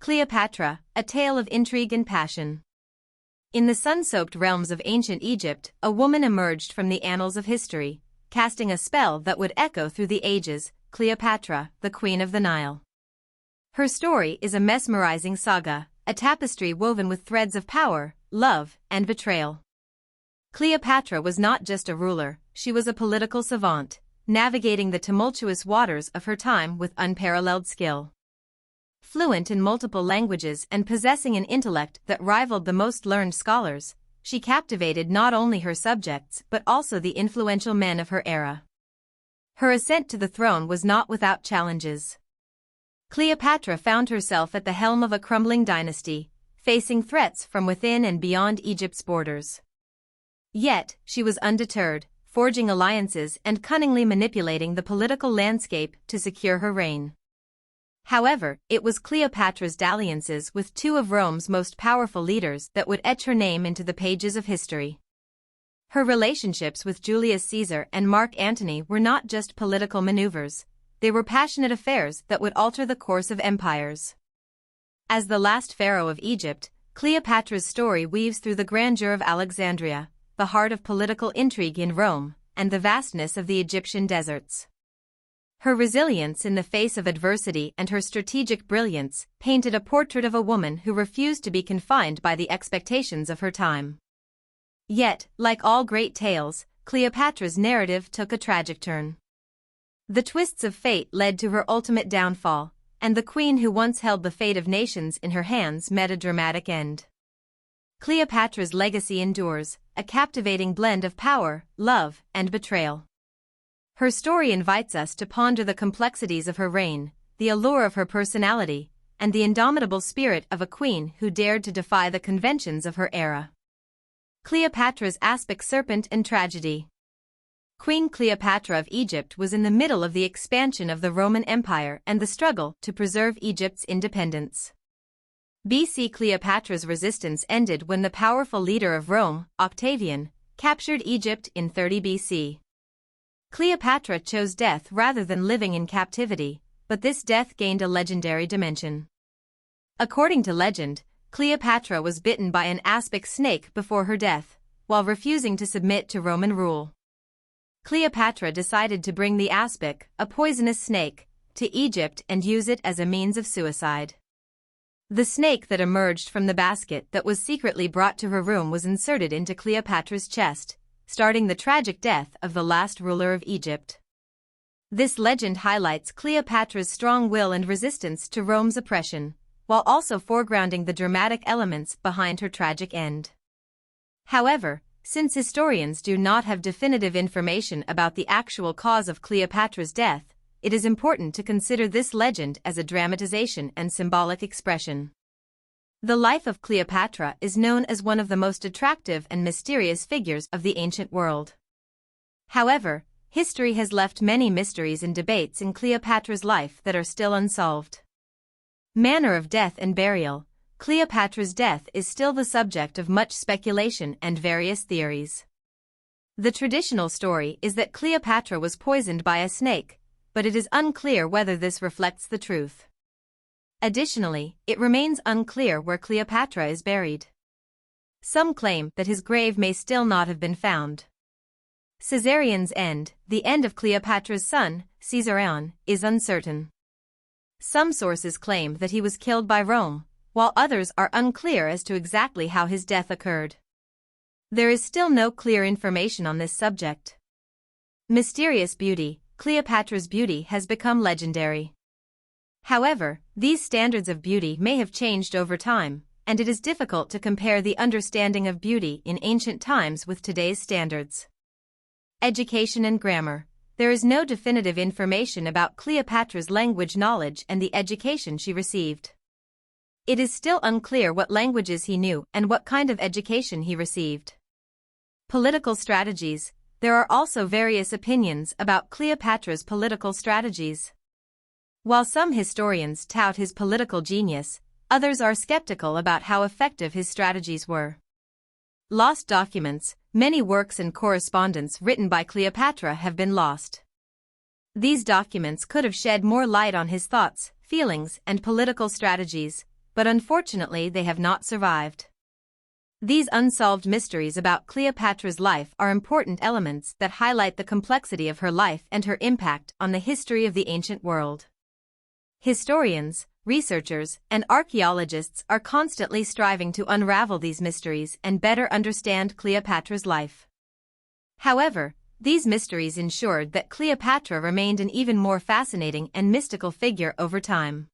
Cleopatra, a tale of intrigue and passion. In the sun-soaked realms of ancient Egypt, a woman emerged from the annals of history, casting a spell that would echo through the ages: Cleopatra, the Queen of the Nile. Her story is a mesmerizing saga, a tapestry woven with threads of power, love, and betrayal. Cleopatra was not just a ruler, she was a political savant, navigating the tumultuous waters of her time with unparalleled skill. Fluent in multiple languages and possessing an intellect that rivaled the most learned scholars, she captivated not only her subjects but also the influential men of her era. Her ascent to the throne was not without challenges. Cleopatra found herself at the helm of a crumbling dynasty, facing threats from within and beyond Egypt's borders. Yet, she was undeterred, forging alliances and cunningly manipulating the political landscape to secure her reign. However, it was Cleopatra's dalliances with two of Rome's most powerful leaders that would etch her name into the pages of history. Her relationships with Julius Caesar and Mark Antony were not just political maneuvers, they were passionate affairs that would alter the course of empires. As the last pharaoh of Egypt, Cleopatra's story weaves through the grandeur of Alexandria, the heart of political intrigue in Rome, and the vastness of the Egyptian deserts. Her resilience in the face of adversity and her strategic brilliance painted a portrait of a woman who refused to be confined by the expectations of her time. Yet, like all great tales, Cleopatra's narrative took a tragic turn. The twists of fate led to her ultimate downfall, and the queen who once held the fate of nations in her hands met a dramatic end. Cleopatra's legacy endures, a captivating blend of power, love, and betrayal. Her story invites us to ponder the complexities of her reign, the allure of her personality, and the indomitable spirit of a queen who dared to defy the conventions of her era. Cleopatra's aspic serpent and tragedy. Queen Cleopatra of Egypt was in the middle of the expansion of the Roman Empire and the struggle to preserve Egypt's independence. BC Cleopatra's resistance ended when the powerful leader of Rome, Octavian, captured Egypt in 30 BC. Cleopatra chose death rather than living in captivity, but this death gained a legendary dimension. According to legend, Cleopatra was bitten by an aspic snake before her death, while refusing to submit to Roman rule. Cleopatra decided to bring the aspic, a poisonous snake, to Egypt and use it as a means of suicide. The snake that emerged from the basket that was secretly brought to her room was inserted into Cleopatra's chest, starting the tragic death of the last ruler of Egypt. This legend highlights Cleopatra's strong will and resistance to Rome's oppression, while also foregrounding the dramatic elements behind her tragic end. However, since historians do not have definitive information about the actual cause of Cleopatra's death, it is important to consider this legend as a dramatization and symbolic expression. The life of Cleopatra is known as one of the most attractive and mysterious figures of the ancient world. However, history has left many mysteries and debates in Cleopatra's life that are still unsolved. Manner of death and burial. Cleopatra's death is still the subject of much speculation and various theories. The traditional story is that Cleopatra was poisoned by a snake, but it is unclear whether this reflects the truth. Additionally, it remains unclear where Cleopatra is buried. Some claim that his grave may still not have been found. Caesarion's end, the end of Cleopatra's son, Caesarion, is uncertain. Some sources claim that he was killed by Rome, while others are unclear as to exactly how his death occurred. There is still no clear information on this subject. Mysterious beauty. Cleopatra's beauty has become legendary. However, these standards of beauty may have changed over time, and it is difficult to compare the understanding of beauty in ancient times with today's standards. Education and grammar. There is no definitive information about Cleopatra's language knowledge and the education she received. It is still unclear what languages he knew and what kind of education he received. Political strategies. There are also various opinions about Cleopatra's political strategies. While some historians tout his political genius, others are skeptical about how effective his strategies were. Lost documents. Many works and correspondence written by Cleopatra have been lost. These documents could have shed more light on his thoughts, feelings, and political strategies, but unfortunately they have not survived. These unsolved mysteries about Cleopatra's life are important elements that highlight the complexity of her life and her impact on the history of the ancient world. Historians, researchers, and archaeologists are constantly striving to unravel these mysteries and better understand Cleopatra's life. However, these mysteries ensured that Cleopatra remained an even more fascinating and mystical figure over time.